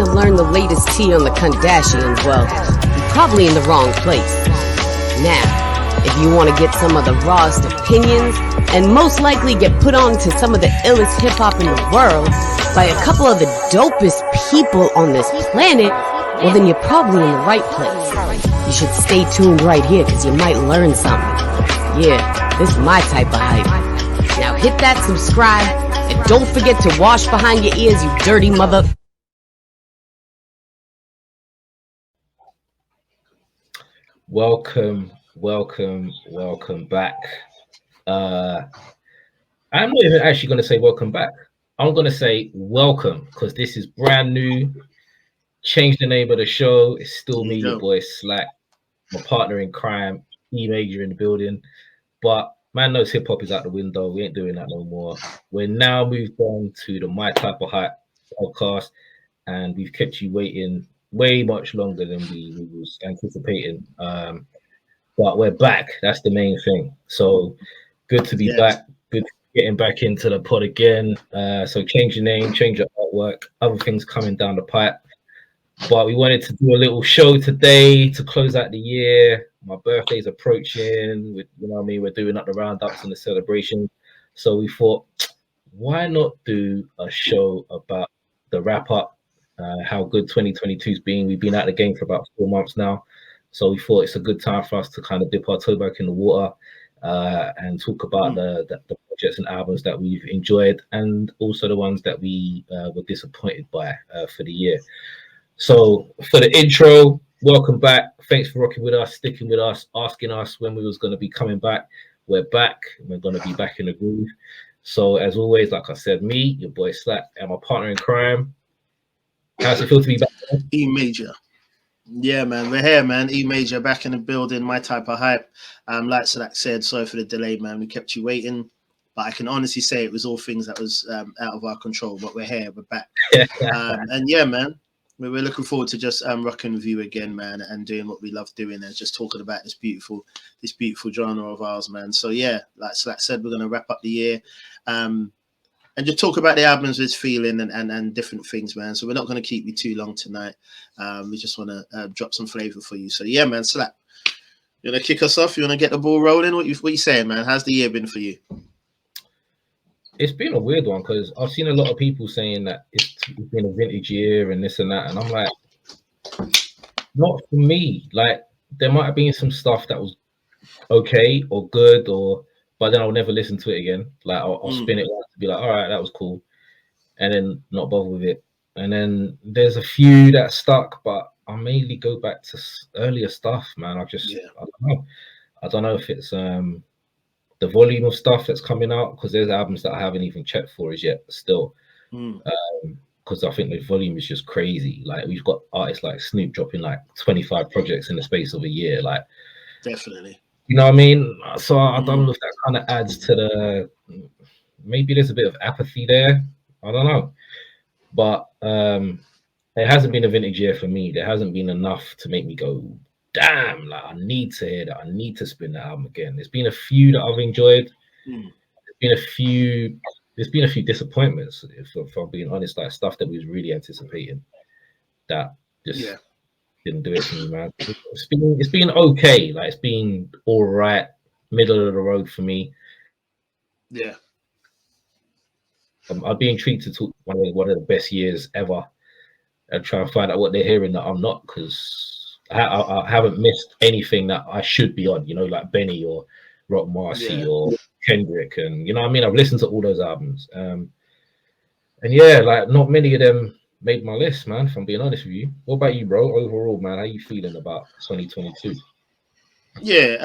to learn the latest tea on the Kardashians, well, you're probably in the wrong place. Now, if you want to get some of the rawest opinions and most likely get put on to some of the illest hip-hop in the world by a couple of the dopest people on this planet, well, then you're probably in the right place. You should stay tuned right here because you might learn something. Yeah, this is my type of hype. Now hit that subscribe and don't forget to wash behind your ears, you dirty mother... Welcome back. I'm not even actually going to say welcome back. I'm going to say welcome because this is brand new. Change the name of the show. It's still me, your boy Slack, my partner in crime, E Major in the building. But man knows hip hop is out the window. We ain't doing that no more. We're now moved on to the My Type of Hype podcast, and we've kept you waiting way much longer than we was anticipating. But we're back. That's the main thing. So good to be back. Good getting back into the pod again. So change your name, change your artwork, other things coming down the pipe. But we wanted to do a little show today to close out the year. My birthday's approaching. You know what I mean? We're doing up the roundups and the celebration. So we thought, why not do a show about the wrap up, how good 2022's been. We've been out the game for about 4 months now. So we thought it's a good time for us to kind of dip our toe back in the water and talk about the projects and albums that we've enjoyed and also the ones that we were disappointed by for the year. So for the intro, welcome back. Thanks for rocking with us, sticking with us, asking us when we was going to be coming back. We're back. We're going to be back in the groove. So as always, like I said, me, your boy Slack, and my partner in crime. How's it feel to be back? E Major. Yeah, man, we're here, man. E Major back in the building. My Type of Hype. Like Slack said, sorry for the delay, man. We kept you waiting, but I can honestly say it was all things that was out of our control. But we're here, we're back, and yeah, man, we're looking forward to just rocking with you again, man, and doing what we love doing and just talking about this beautiful genre of ours, man. So yeah, like Slack said, we're gonna wrap up the year. And just talk about the albums we're feeling and different things, man. So we're not going to keep you too long tonight. We just want to drop some flavor for you. So yeah, man, Slack, you want to kick us off? You want to get the ball rolling? What you saying, man? How's the year been for you? It's been a weird one because I've seen a lot of people saying that it's been a vintage year and this and that. And I'm like, not for me. Like, there might have been some stuff that was okay or good but then I'll never listen to it again. Like I'll spin it once to be like, all right, that was cool, and then not bother with it. And then there's a few that stuck, but I mainly go back to earlier stuff, man. I don't know. I don't know if it's the volume of stuff that's coming out because there's albums that I haven't even checked for as yet still. Because I think the volume is just crazy. Like we've got artists like Snoop dropping like 25 projects in the space of a year. Like definitely. You know what I mean? So I don't know if that kind of adds to the, maybe there's a bit of apathy there. I don't know. But it hasn't been a vintage year for me. There hasn't been enough to make me go, damn, like I need to hear that. I need to spin that album again. There's been a few that I've enjoyed. There's been a few disappointments, if I'm being honest, like stuff that we was really anticipating that just didn't do it for me, man. It's been okay. Like it's been all right, middle of the road for me. Yeah. I'd be intrigued to talk one of the best years ever and try and find out what they're hearing that I'm not, because I haven't missed anything that I should be on, you know, like Benny or Rock Marcy or Kendrick, and you know what I mean? I've listened to all those albums. And yeah, like not many of them made my list, man, if I'm being honest with you. What about you, bro? Overall, man, how you feeling about 2022? Yeah,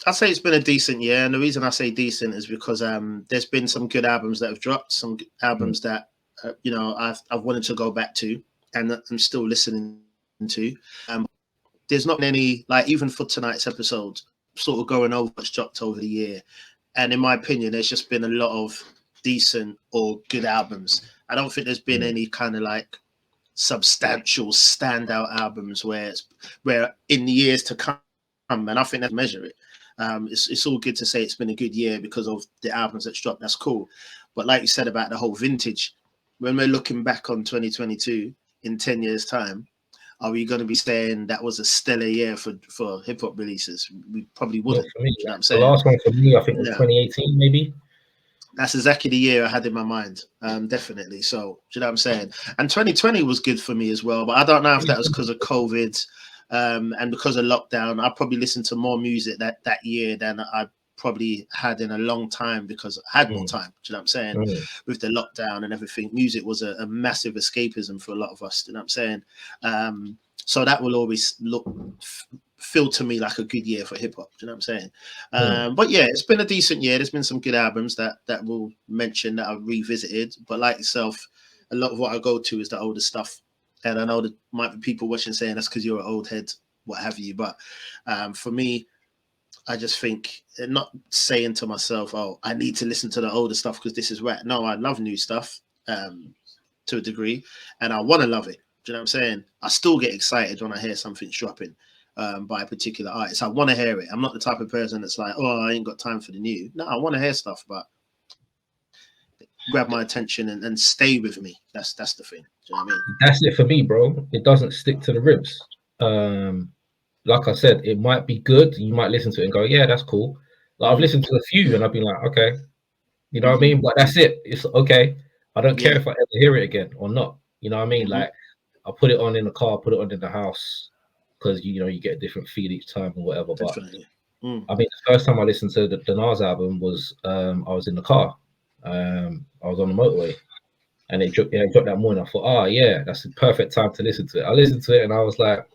I'd say it's been a decent year, and the reason I say decent is because there's been some good albums that have dropped, some albums that you know I've wanted to go back to, and I'm still listening to. There's not any, like, even for tonight's episode, sort of going over what's dropped over the year, and in my opinion, there's just been a lot of decent or good albums. I don't think there's been any kind of like substantial standout albums where in the years to come, and I think that's measure it. It's all good to say it's been a good year because of the albums that's dropped. That's cool. But like you said about the whole vintage, when we're looking back on 2022, in 10 years' time, are we going to be saying that was a stellar year for hip hop releases? We probably Not wouldn't. for me. You know what I'm The saying? last one for me, I think, was Yeah. 2018, maybe. That's exactly the year I had in my mind. Definitely. So, do you know what I'm saying? And 2020 was good for me as well, but I don't know if that was because of COVID and because of lockdown. I probably listened to more music that year than I probably had in a long time because I had more time. Do you know what I'm saying? With the lockdown and everything, music was a massive escapism for a lot of us. Do you know what I'm saying? So that will always feel to me like a good year for hip hop. Do you know what I'm saying? But yeah, it's been a decent year. There's been some good albums that we'll mention that I've revisited. But like yourself, a lot of what I go to is the older stuff. And I know there might be people watching saying that's because you're an old head, what have you. But for me, I just think, not saying to myself, oh, I need to listen to the older stuff because this is right. No, I love new stuff to a degree, and I want to love it. Do you know what I'm saying? I still get excited when I hear something dropping by a particular artist. I want to hear it. I'm not the type of person that's like, oh, I ain't got time for the new. No, I want to hear stuff, but grab my attention and stay with me. That's the thing. Do you know what I mean? That's it for me, bro. It doesn't stick to the ribs. Like I said, it might be good. You might listen to it and go, yeah, that's cool. Like I've listened to a few and I've been like, okay, you know what I mean? But that's it. It's okay. I don't care if I ever hear it again or not. You know what I mean? Like I put it on in the car, put it on in the house because you know you get a different feel each time or whatever. But I mean, the first time I listened to the Nas album was I was in the car. I was on the motorway. And it dropped that morning. I thought, oh yeah, that's the perfect time to listen to it. I listened to it and I was like,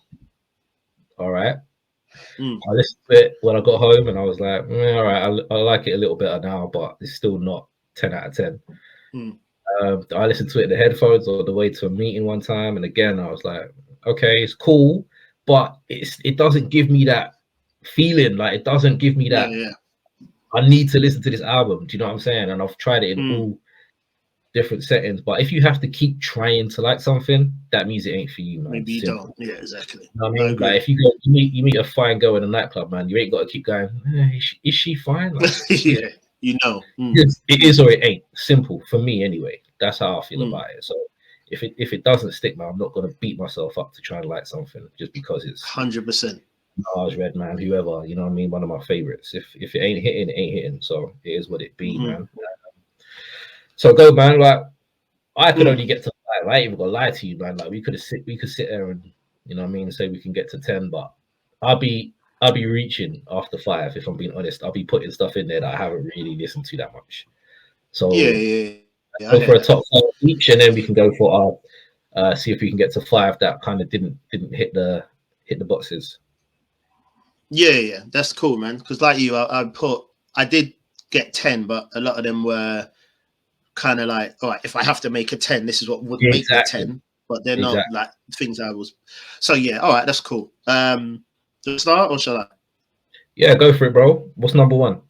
all right. I listened to it when I got home and I was like, all right, I like it a little better now, but it's still not 10 out of 10. I listened to it in the headphones or the way to a meeting one time, and again I was like, okay, it's cool, but it doesn't give me that feeling. Like it doesn't give me that. I need to listen to this album. Do you know what I'm saying? And I've tried it in all different settings, but if you have to keep trying to like something, that music ain't for you, man. Maybe you don't. Yeah, exactly. You know what I mean? Like if you go, you meet a fine girl in a nightclub, man, you ain't got to keep going. Is she fine? Like, yeah, you know, it is or it ain't. Simple for me, anyway. That's how I feel about it. So if it doesn't stick, man, I'm not gonna beat myself up to try and like something just because it's 100%. Nas, Redman, whoever. You know what I mean? One of my favorites. If it ain't hitting, it ain't hitting. So it is what it be, man. So go, man. Like I could only get to 5. I ain't even gonna lie to you, man. Like we could sit there and you know what I mean, say we can get to 10, but I'll be reaching after 5 if I'm being honest. I'll be putting stuff in there that I haven't really listened to that much. So go for a top 5 each, and then we can go for our see if we can get to 5 that kind of didn't hit the boxes. Yeah, that's cool, man. Because like you, I did get 10, but a lot of them were kind of like, all right, if I have to make a 10, this is what would make the 10, but they're not like things I was. So yeah, all right, that's cool. Do you start or shall I? Yeah, go for it, bro. What's number 1?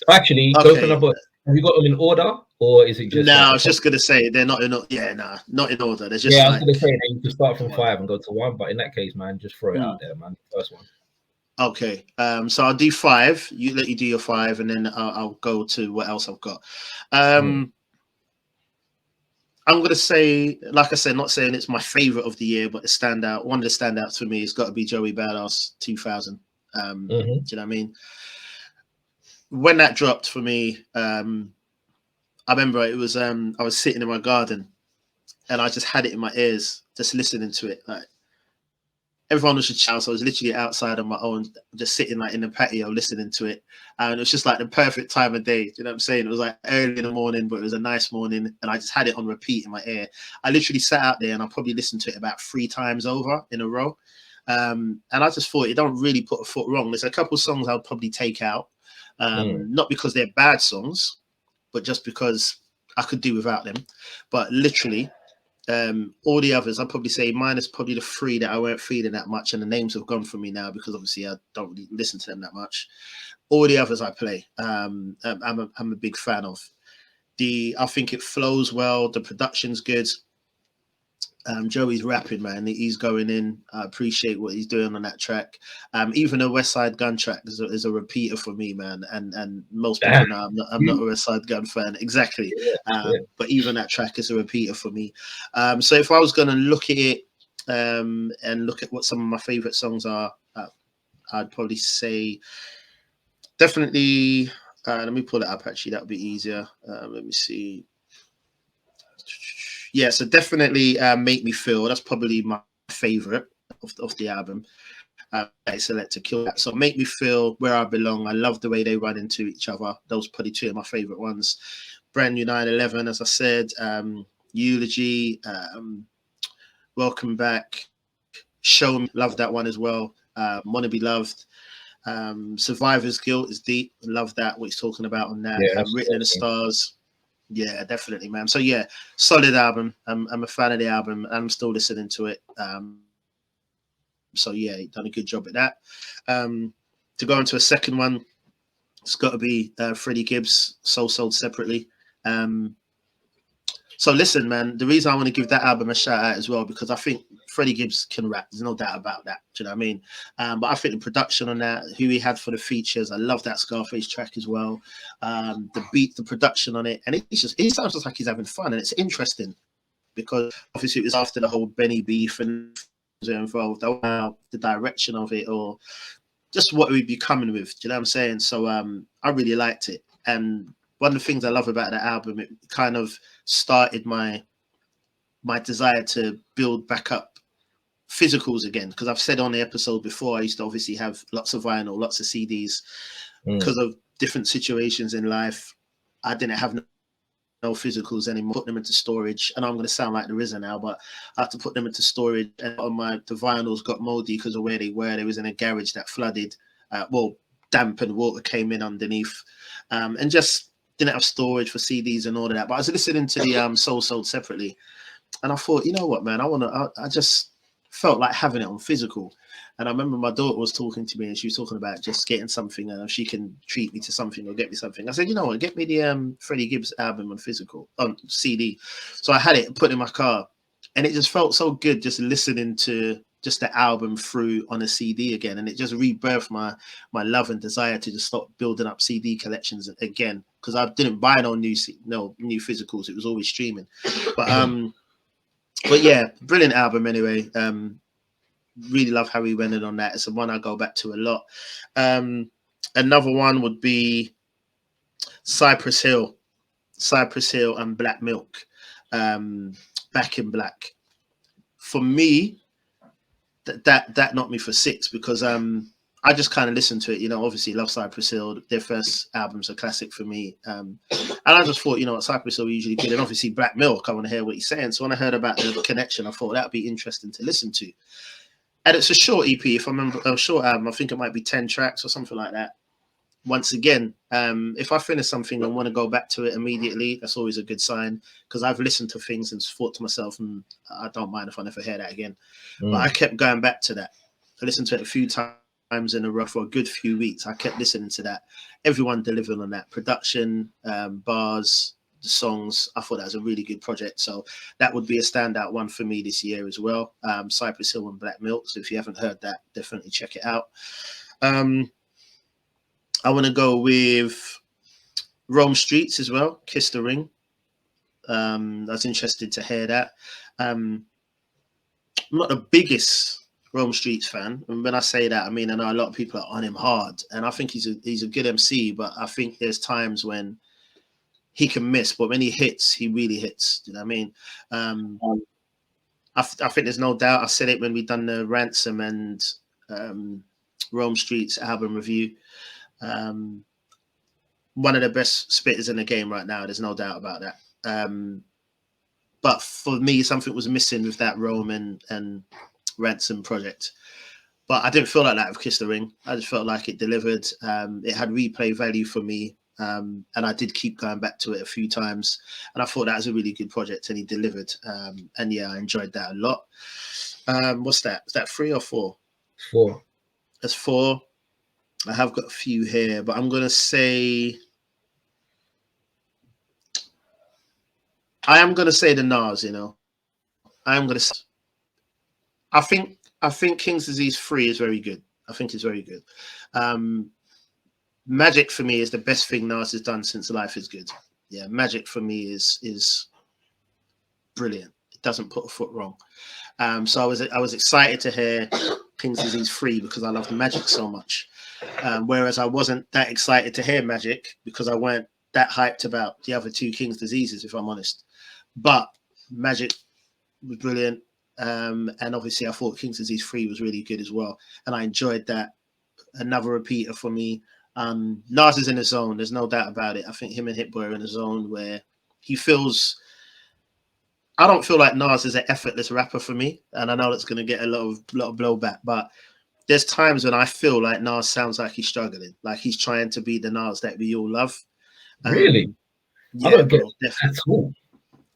Actually, go for number. Have you got them in order, or is it just? No, I was just gonna say they're not in. Not in order. They're just. Yeah, I was gonna say that you can start from 5 and go to 1, but in that case, man, just throw it out there, man. First one. Okay, so I'll do 5. You do your 5, and then I'll go to what else I've got. I'm going to say, like I said, not saying it's my favorite of the year, but one of the standouts for me has got to be Joey Badass 2000. Do you know what I mean? When that dropped for me, I remember it was, I was sitting in my garden and I just had it in my ears, just listening to it. Like everyone was just child, so I was literally outside on my own, just sitting like in the patio listening to it, and it was just like the perfect time of day. Do you know what I'm saying? It was like early in the morning, but it was a nice morning, and I just had it on repeat in my ear. I literally sat out there and I probably listened to it about 3 times over in a row, and I just thought it don't really put a foot wrong. There's a couple songs I'll probably take out, not because they're bad songs, but just because I could do without them. But literally. All the others, I'd probably say minus probably the 3 that I weren't feeling that much, and the names have gone from me now because obviously I don't really listen to them that much. All the others I play, I'm a big fan of. I think it flows well. The production's good. Joey's rapping, man. He's going in. I appreciate what he's doing on that track. Even a West Side Gun track is a repeater for me, man. And most people know I'm not a West Side Gun fan, exactly. But even that track is a repeater for me. So if I was going to look at it and look at what some of my favorite songs are, I'd probably say definitely. Let me pull it up. Actually, that would be easier. Let me see. Yeah, so definitely Make Me Feel. That's probably my favorite of the album. I select to kill that. So Make Me Feel, Where I Belong. I love the way they run into each other. Those probably two of my favorite ones. Brand New 9/11, as I said. Eulogy. Welcome Back. Show Me. Love that one as well. Wanna Be Loved. Survivor's Guilt is deep. Love that, what he's talking about on that. Written in the Stars. Yeah, definitely, man. So yeah, solid album. I'm a fan of the album. I'm still listening to it. So yeah, he done a good job at that. To go into a second one, it's got to be Freddie Gibbs, Soul Sold Separately. So listen, man, the reason I want to give that album a shout out as well, because I think Freddie Gibbs can rap. There's no doubt about that. Do you know what I mean? But I think the production on that, who he had for the features, I love that Scarface track as well. The beat, the production on it, and he sounds just like he's having fun, and it's interesting because obviously it was after the whole Benny beef and was involved. I don't know the direction of it or just what we'd be coming with. Do you know what I'm saying? So I really liked it, and one of the things I love about that album, it kind of started my desire to build back up physicals again, because I've said on the episode before, I used to obviously have lots of vinyl, lots of CDs. Because of different situations in life, I didn't have no physicals anymore. Put them into storage, and I'm going to sound like the RZA now, but I had to put them into storage, and the vinyls got moldy because of where they were. They was in a garage that flooded, damp and water came in underneath, and just didn't have storage for CDs and all of that. But I was listening to the Soul Sold Separately, and I thought, you know what, man, I just felt like having it on physical. And I remember my daughter was talking to me, and she was talking about just getting something, and if she can treat me to something or get me something. I said, you know what, get me the Freddie Gibbs album on physical, on CD. So I had it put in my car, and it just felt so good just listening to just the album through on a CD again, and it just rebirthed my love and desire to just start building up CD collections again, because I didn't buy no new physicals. It was always streaming. But yeah, brilliant album anyway. Really love how he went in on that. It's the one I go back to a lot. Another one would be Cypress Hill and Black Milk. Back in Black. For me, that knocked me for 6, because I just kind of listened to it. You know, obviously love Cypress Hill. Their first album's a classic for me. And I just thought, you know what, Cypress Hill usually good. And obviously Black Milk, I want to hear what he's saying. So when I heard about the connection, I thought that'd be interesting to listen to. And it's a short EP, if I remember, a short album. I think it might be 10 tracks or something like that. Once again, if I finish something and want to go back to it immediately, that's always a good sign, because I've listened to things and thought to myself, I don't mind if I never hear that again. But I kept going back to that. I listened to it a few times in a row for a good few weeks. I kept listening to that. Everyone delivered on that. Production, bars, the songs. I thought that was a really good project. So that would be a standout one for me this year as well. Cypress Hill and Black Milk. So if you haven't heard that, definitely check it out. I want to go with Rome Streets as well. Kiss the Ring. I was interested to hear that. I'm not the biggest Rome Streets fan, and when I say that, I mean I know a lot of people are on him hard, and I think he's a good MC, but I think there's times when he can miss, but when he hits, he really hits. Do you know what I mean? I think there's no doubt. I said it when we done the Ransom and Rome Streets album review. One of the best spitters in the game right now. There's no doubt about that. But for me, something was missing with that Rome and Ransom project. But I didn't feel like that with Kiss the Ring. I just felt like it delivered. It had replay value for me. And I did keep going back to it a few times. And I thought that was a really good project, and he delivered. And yeah, I enjoyed that a lot. What's that? Is that 3 or 4? 4. That's 4. I have got a few here, but I'm going to say... I am going to say the Nas, you know. I'm gonna. I think King's Disease 3 is very good. I think it's very good. Magic for me is the best thing Nas has done since Life is Good. Yeah, Magic for me is brilliant. It doesn't put a foot wrong. So I was excited to hear King's Disease 3 because I love the Magic so much. Whereas I wasn't that excited to hear Magic because I weren't that hyped about the other two King's Diseases, if I'm honest. But Magic was brilliant. And obviously I thought King's Disease 3 was really good as well. And I enjoyed that. Another repeater for me. Nas is in a zone. There's no doubt about it. I think him and Hit Boy are in a zone where he feels... I don't feel like Nas is an effortless rapper for me. And I know that's going to get a lot of blowback. But there's times when I feel like Nas sounds like he's struggling. Like he's trying to be the Nas that we all love. Really? Yeah, I don't get definitely. that at all.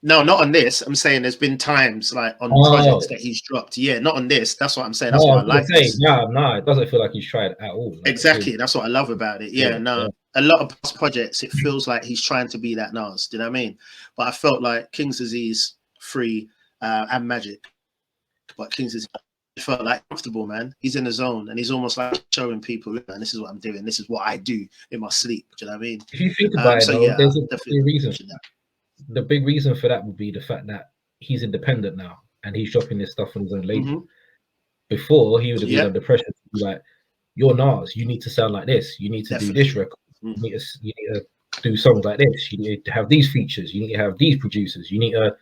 No, not on this. I'm saying there's been times like on projects that he's dropped. Yeah, not on this. That's what I'm saying. That's what I like. No, it doesn't feel like he's tried at all. Like, exactly. That's what I love about it. Yeah, no. Yeah. A lot of past projects, it feels like he's trying to be that Nas. Do you know what I mean? But I felt like King's Disease 3 and Magic. But King's Disease felt like comfortable, man. He's in the zone and he's almost like showing people, man, this is what I'm doing. This is what I do in my sleep. Do you know what I mean? If you think about it, though, there's a reason for that. The big reason for that would be the fact that he's independent now and he's dropping this stuff on his own label. Mm-hmm. Before, he would have been under pressure to be like, you're Nas, you need to sound like this, you need to do this record, you need to do songs like this, you need to have these features, you need to have these producers, you need to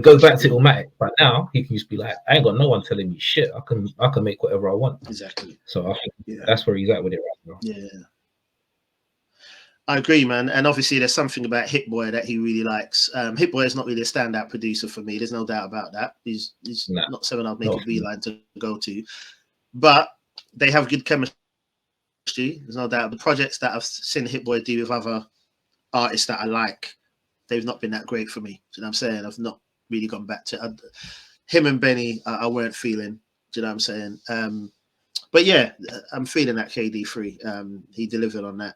go back to Illmatic. But now he can just be like, I ain't got no one telling me shit. I can make whatever I want. Exactly. So I think that's where he's at with it right now. Yeah. I agree, man. And obviously there's something about Hit Boy that he really likes. Hit Boy is not really a standout producer for me. There's no doubt about that. He's not someone I'd make a beeline to go to. But they have good chemistry. There's no doubt. The projects that I've seen Hit Boy do with other artists that I like, they've not been that great for me. Do you know what I'm saying? I've not really gone back to him and Benny. I weren't feeling. Do you know what I'm saying? But yeah, I'm feeling that KD3. He delivered on that.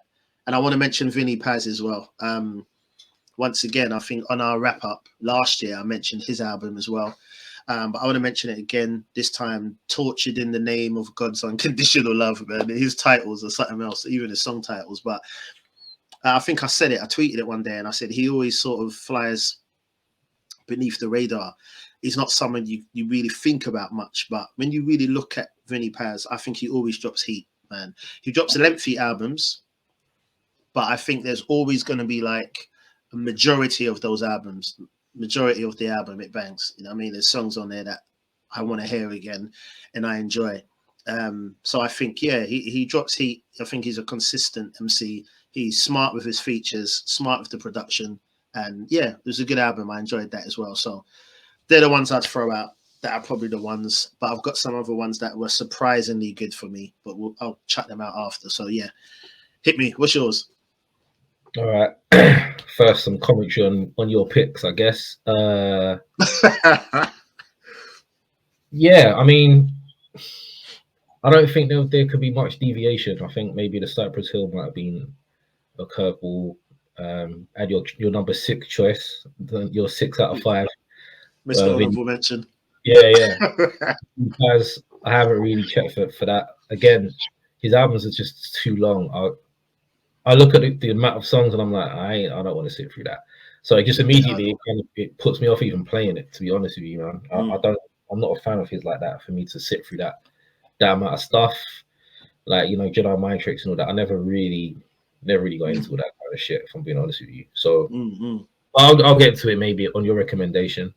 And I want to mention Vinny Paz as well. Once again, I think on our wrap up last year, I mentioned his album as well. But I want to mention it again, this time, Tortured in the Name of God's Unconditional Love, man. His titles are something else, even his song titles. But I think I said it, I tweeted it one day, and I said he always sort of flies beneath the radar. He's not someone you really think about much. But when you really look at Vinny Paz, I think he always drops heat, man. He drops lengthy albums. But I think there's always going to be like a majority of those albums, majority of the album, it bangs. You know what I mean? There's songs on there that I want to hear again and I enjoy. So I think, yeah, he drops heat. I think he's a consistent MC. He's smart with his features, smart with the production. And yeah, it was a good album. I enjoyed that as well. So they're the ones I'd throw out. That are probably the ones. But I've got some other ones that were surprisingly good for me. But I'll chat them out after. So yeah, hit me. What's yours? All right. First, some commentary on your picks, I guess. Yeah, I mean, I don't think there could be much deviation. I think maybe the Cypress Hill might have been a curveball. Add your number 6 choice, your 6 out of 5. Mr. Honorable mention. Yeah. Because I haven't really checked for that. Again, his albums are just too long. I look at the amount of songs and I'm like, I don't want to sit through that. So it just immediately it puts me off even playing it. To be honest with you, man, I'm not a fan of his like that. For me to sit through that amount of stuff, like Jedi Mind Tricks and all that, I never really got into all that kind of shit. If I'm being honest with you, so I'll get to it maybe on your recommendation.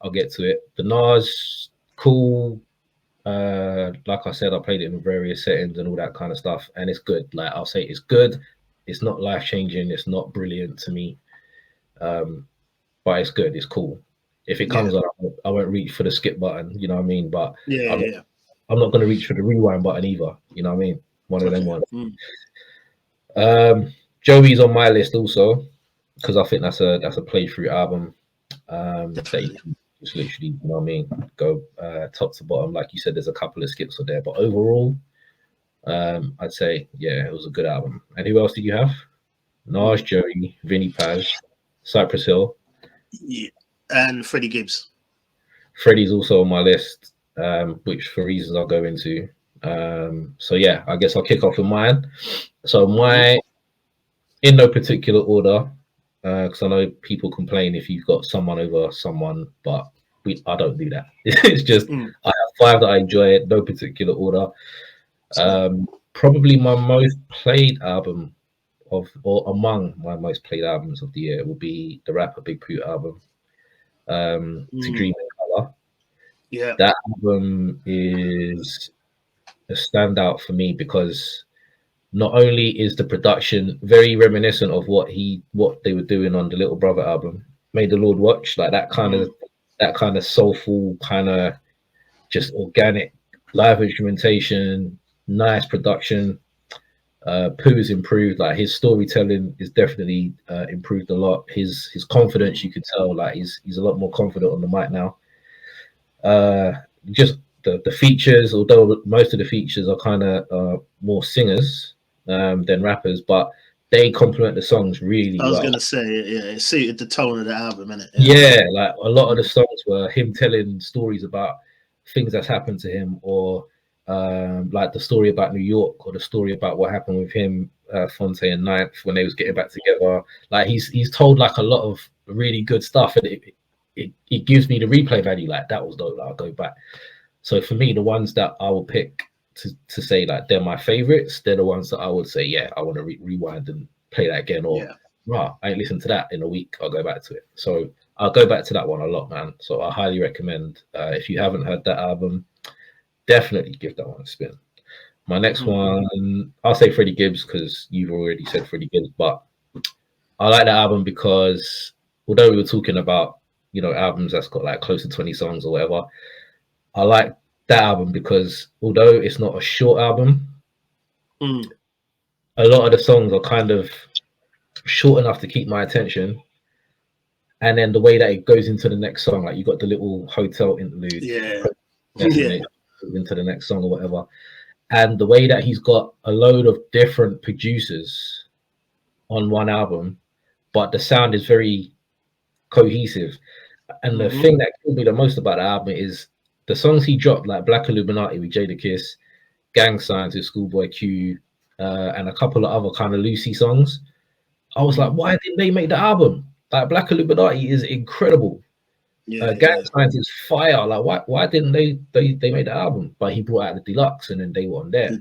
I'll get to it. The Nas, cool. Like I said, I played it in various settings and all that kind of stuff, and it's good. Like I'll say, it's good. It's not life changing. It's not brilliant to me, but it's good. It's cool. If it comes on, I won't reach for the skip button. You know what I mean? But I'm not going to reach for the rewind button either. You know what I mean? One of them ones. Joey's on my list also because I think that's a playthrough album. It's literally, you know what I mean, go top to bottom. Like you said, there's a couple of skips on there, but overall, I'd say, yeah, it was a good album. And who else did you have? Nas, Joey, Vinny Paz, Cypress Hill. Yeah. And Freddie Gibbs. Freddie's also on my list, which for reasons I'll go into. So yeah, I guess I'll kick off with mine. So my, in no particular order, because I know people complain if you've got someone over someone, but I don't do that. It's just I have 5 that I enjoy, no particular order. Probably my most played album or among my most played albums of the year will be the rapper Big Pooh album, To Dream in Color. Yeah, that album is a standout for me because not only is the production very reminiscent of what they were doing on the Little Brother album, Made the Lord Watch, like that kind of soulful, kind of just organic live instrumentation, nice production. Pooh's improved, like his storytelling is definitely improved a lot. His confidence, you could tell, like he's a lot more confident on the mic now. Just the features, although most of the features are kind of more singers than rappers, but they complement the songs really well. I was gonna say, yeah, it suited the tone of the album, innit? Yeah, like a lot of the songs were him telling stories about things that's happened to him, or like the story about New York, or the story about what happened with him, Fonte and Ninth when they was getting back together. Like he's told like a lot of really good stuff, and it gives me the replay value. Like that was dope. Like, I'll go back. So for me, the ones that I will pick to say like they're my favorites, they're the ones that I would say, yeah, I want to rewind and play that again, or I ain't listened to that in a week, I'll go back to it. So I'll go back to that one a lot, man. So I highly recommend, if you haven't heard that album, definitely give that one a spin. My next one, I'll say Freddie Gibbs because you've already said Freddie Gibbs, but I like that album because although we were talking about, you know, albums that's got like close to 20 songs or whatever, I like that album because although it's not a short album, a lot of the songs are kind of short enough to keep my attention. And then the way that it goes into the next song, like you got the little hotel interlude, into the next song or whatever. And the way that he's got a load of different producers on one album, but the sound is very cohesive. And the thing that killed me the most about the album is the songs he dropped, like Black Illuminati with Jadakiss, Gang Signs with Schoolboy Q, and a couple of other kind of Lucy songs. I was like, why didn't they make the album? Like Black Illuminati is incredible. Gang Signs is fire. Like why didn't they make the album? But he brought out the deluxe and then they were on there.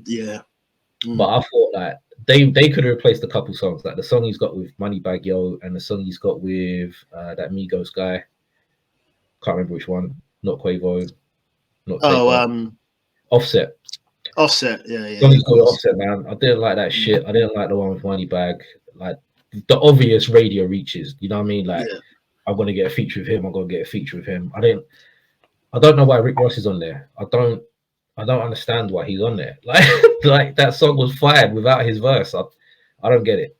But I thought like they could have replaced a couple songs, like the song he's got with Moneybagg Yo and the song he's got with that Migos guy. Can't remember which one. Not Quavo. Not Quavo. Offset. Yeah. Song he's got with Offset, man. I didn't like that shit. I didn't like the one with Moneybagg. Like the obvious radio reaches. You know what I mean? Like I'm gonna get a feature with him. I'm gonna get a feature with him. I don't know why Rick Ross is on there. I don't understand why he's on there. Like that song was fired without his verse. I don't get it.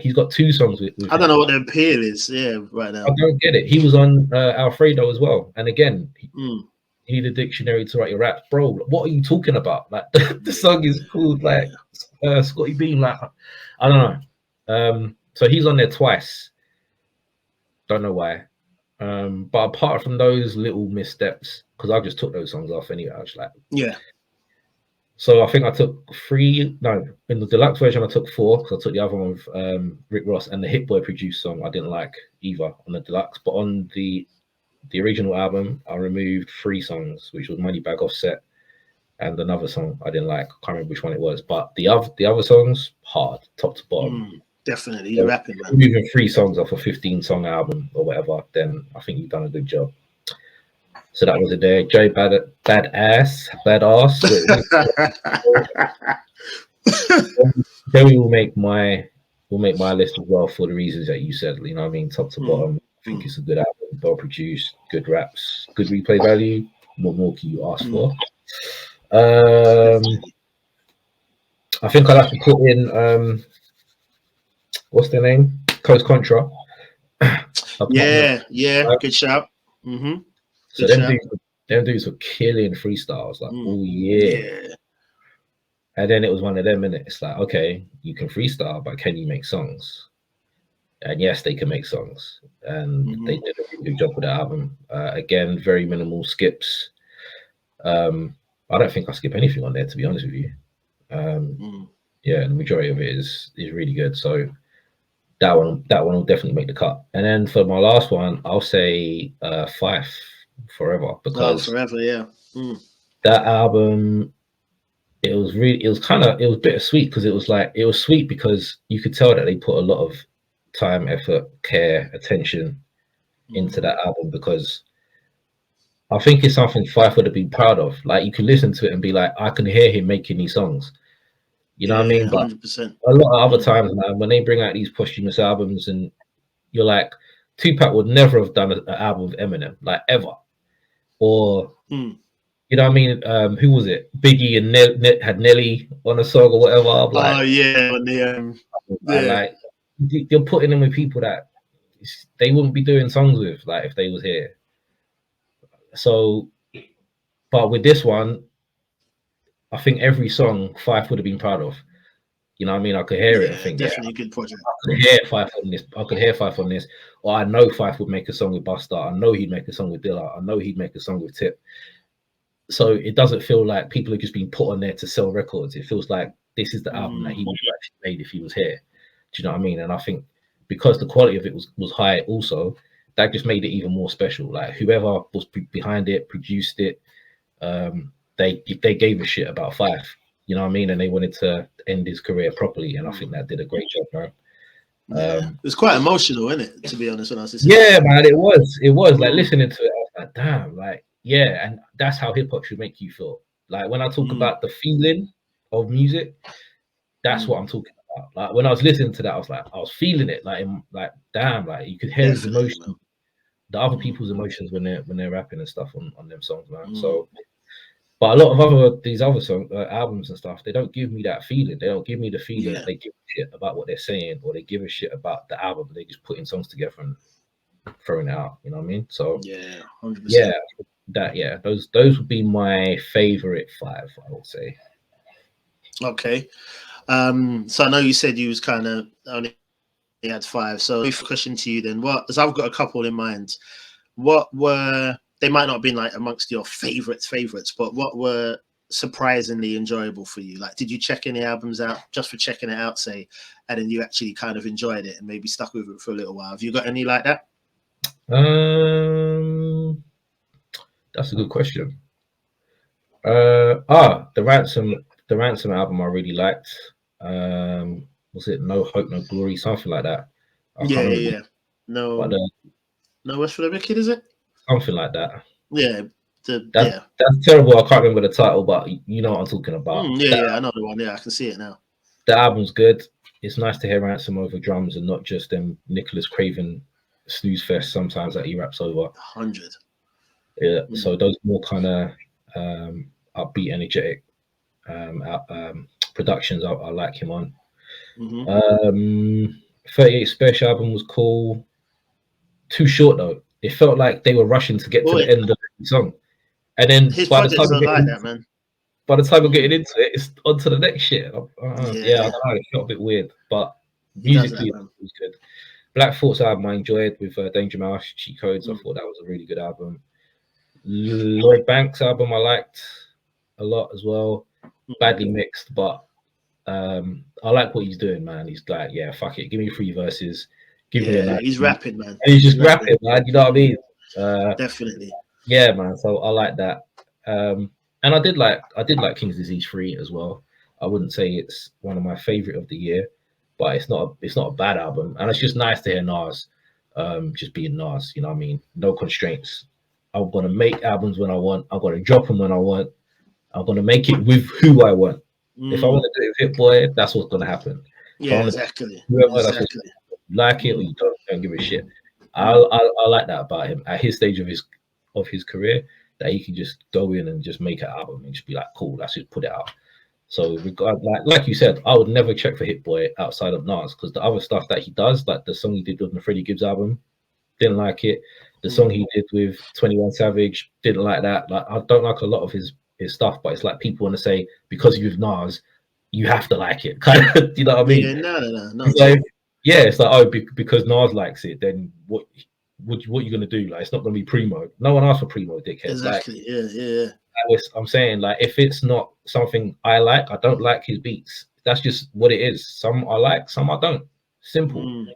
He's got 2 songs with I don't know what the appeal is. Right now. I don't get it. He was on Alfredo as well. And again, you need a dictionary to write your raps, bro. What are you talking about? Like the song is called like Scotty Beam. Like I don't know. So he's on there twice. Don't know why. But apart from those little missteps, because I just took those songs off anyway, I was like, So I think I took 3. No, in the deluxe version, I took 4 because I took the other one with Rick Ross, and the Hit Boy produced song I didn't like either on the deluxe. But on the original album, I removed 3 songs, which was Moneybagg, Offset, and another song I didn't like. I can't remember which one it was. But the other songs, hard, top to bottom. Definitely, you're rapping, man. Moving 3 songs off a 15-song album or whatever, then I think you've done a good job. So that was it there. Joe Badass. Joey will make my list as well for the reasons that you said. You know what I mean? Top to bottom. I think it's a good album, well produced, good raps, good replay value. What more can you ask for? I think I'll have to put in what's their name? Coast Contra. Good shout. So them dudes were killing freestyles like all year. And then it was one of them, and it's like, okay, you can freestyle, but can you make songs? And yes, they can make songs, and they did a really good job with the album. Again, very minimal skips. I don't think I skip anything on there, to be honest with you. Yeah, the majority of it is really good. So that one will definitely make the cut. And then for my last one, I'll say Fife Forever, because Forever, yeah. That album, it was bittersweet, because it was sweet because you could tell that they put a lot of time, effort, care, attention into that album, because I think it's something Fife would have been proud of. Like, you can listen to it and be like, I can hear him making these songs. You know what I mean? But 100%. a lot of other times, man, when they bring out these posthumous albums, and you're like, Tupac would never have done an album with Eminem, like, ever. Or, you know what I mean? Who was it? Biggie and had Nelly on a song or whatever. Like, oh, yeah. On the, like, you're putting them with people that they wouldn't be doing songs with, like, if they was here. So, but with this one, I think every song Fife would have been proud of. You know what I mean? I could hear it and think, definitely a good project. I could hear Fife on this. I could hear Fife on this. Or I know Fife would make a song with Busta. I know he'd make a song with Dilla. I know he'd make a song with Tip. So it doesn't feel like people are just being put on there to sell records. It feels like this is the album that he would have actually made if he was here. Do you know what I mean? And I think because the quality of it was high also, that just made it even more special. Like, whoever was behind it, produced it, they gave a shit about Fife. You know what I mean? And they wanted to end his career properly, and I think that did a great job, man. It was quite emotional, isn't it? To be honest, when I was listening. Yeah, man, it was. Like, listening to it, I was like, damn, like, yeah, and that's how hip hop should make you feel. Like, when I talk about the feeling of music, that's what I'm talking about. Like, when I was listening to that, I was feeling it. Like, damn, like, you could hear his emotions, the other people's emotions when they're rapping and stuff on them songs, man. So. But a lot of these other song albums and stuff, they don't give me that feeling. They don't give me the feeling that they give a shit about what they're saying, or they give a shit about the album. They just putting songs together and throwing it out. You know what I mean? So 100%. Those would be my favorite 5, I would say. Okay. So I know you said you was kind of only had 5. So brief question to you then: as I've got a couple in mind, what were, they might not have been like amongst your favorites, but what were surprisingly enjoyable for you? Like, did you check any albums out just for checking it out, say, and then you actually kind of enjoyed it and maybe stuck with it for a little while? Have you got any like that? That's a good question. The Ransom album I really liked. Was it No Hope, No Glory, something like that? Yeah. No West for the Wicked, is it? Something like that. Yeah. That's terrible. I can't remember the title, but you know what I'm talking about. I know the one. Yeah, I can see it now. The album's good. It's nice to hear Ransom over drums and not just them Nicholas Craven snooze fest sometimes that he raps over. 100. Yeah. So those more kind of upbeat, energetic productions I like him on. 38 Special album was cool. Too short though. It felt like they were rushing to get to the end of the song, and then by the time we're getting into it, it's on to the next shit. I don't know, it felt a bit weird, but musically it was good. Black Thought's album I enjoyed with Danger Mouse, Cheat Codes. I thought that was a really good album. Lloyd Banks album I liked a lot as well. Badly mixed, but I like what he's doing, man. He's like, yeah, fuck it, give me 3 verses. He's rapping, man. And he's just rapping, man. You know what I mean? Definitely. Yeah, man. So I like that. And I did like King's Disease 3 as well. I wouldn't say it's one of my favorite of the year, but it's not a bad album. And it's just nice to hear Nas just being Nas. You know what I mean? No constraints. I'm gonna make albums when I want. I'm gonna drop them when I want. I'm gonna make it with who I want. If I want to do it with Hit Boy, that's what's gonna happen. Yeah, exactly. Like it or you don't give a shit. I like that about him at his stage of his career, that he can just go in and just make an album and just be like, cool, let's just put it out. So like you said, I would never check for Hit Boy outside of Nas, because the other stuff that he does, like the song he did with the Freddie Gibbs album, didn't like it. The song he did with 21 Savage, didn't like that. Like, I don't like a lot of his stuff, but it's like people want to say because you're with Nas, you have to like it. Kind of, you know what I mean? Yeah, no. So Yeah, it's like, oh, because Nas likes it, then what you gonna do? Like, it's not gonna be Primo. No one asked for Primo, dickhead. Exactly. Like, Yeah. I'm saying, like, if it's not something I like, I don't like his beats. That's just what it is. Some I like, some I don't. Simple.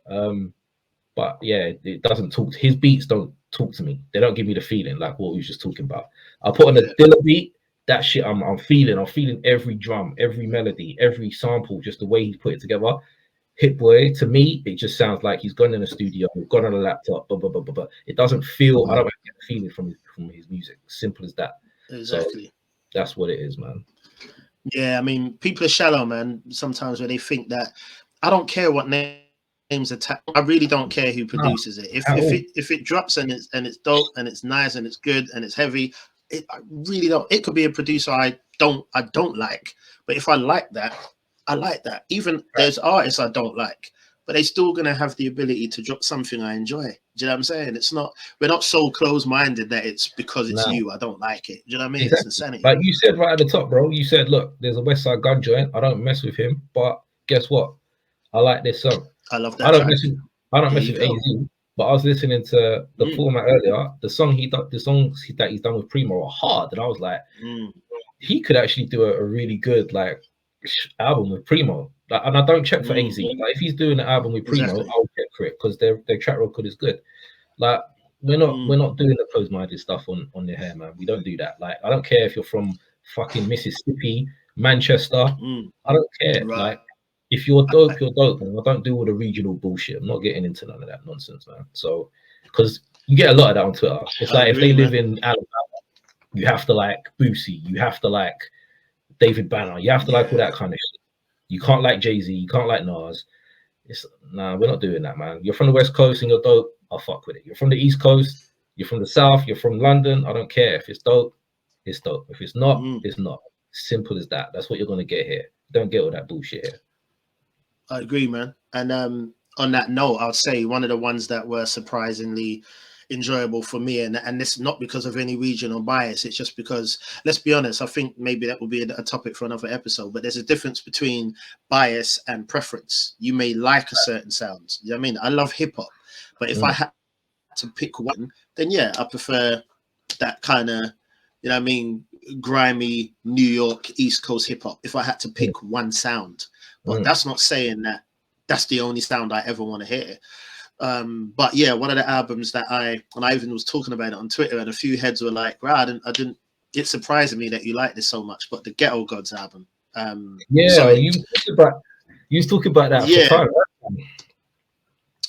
But yeah, it doesn't talk. His beats don't talk to me. They don't give me the feeling like what we was just talking about. I put on a Dilla beat. That shit, I'm feeling. I'm feeling every drum, every melody, every sample, just the way he put it together. Hit Boy, to me, it just sounds like he's gone in the studio, gone on a laptop, but it doesn't feel. I don't get a feeling from his music. Simple as that. Exactly. So that's what it is, man. Yeah, I mean, people are shallow, man. Sometimes where they think that I don't care what names attack. I really don't care who produces it. If it drops and it's dope and it's nice and it's good and it's heavy, I really don't. It could be a producer I don't like, but if I like that, I like that. Even there's artists I don't like, but they're still gonna have the ability to drop something I enjoy. Do you know what I'm saying? It's not, we're not so close-minded that it's because it's you, I don't like it. Do you know what I mean? Exactly. It's insanity. Like you said right at the top, bro. You said, look, there's a West Side Gun joint. I don't mess with him, but guess what? I like this song. I love that. I don't mess with AZ, but I was listening to the format earlier. The songs that he's done with Primo are hard, and I was like, he could actually do a really good like album with Primo. Like, and I don't check for AZ. Like, if he's doing an album with Primo, I'll check for it because their track record is good. Like, we're not doing the closed-minded stuff on the hair, man. We don't do that. Like, I don't care if you're from fucking Mississippi, Manchester. I don't care. Right. Like, if you're dope, you're dope. And I don't do all the regional bullshit. I'm not getting into none of that nonsense, man. So, because you get a lot of that on Twitter. It's like if they live in Alabama, you have to like Boosie, you have to like David Banner, you have to like all that kind of shit. You can't like Jay-Z, you can't like Nas. Nah, we're not doing that, man. You're from the West Coast and you're dope, I'll fuck with it. You're from the East Coast, you're from the South, you're from London, I don't care. If it's dope, it's dope. If it's not, it's not. Simple as that. That's what you're gonna get here. Don't get all that bullshit here. I agree, man. And on that note, I'll say one of the ones that were surprisingly enjoyable for me, and this not because of any regional bias, it's just because, let's be honest, I think maybe that will be a topic for another episode, but there's a difference between bias and preference. You may like a certain sound. You know what I mean? I love hip-hop, but if I had to pick one, then yeah, I prefer that kind of, you know what I mean, grimy New York East Coast hip-hop if I had to pick one sound. But that's not saying that that's the only sound I ever want to hear. But yeah, one of the albums that I even was talking about it on Twitter, and a few heads were like, "Wow, I didn't." It's surprising me that you like this so much. But the Ghetto Gods album, you was talking about that. Yeah, for time, right?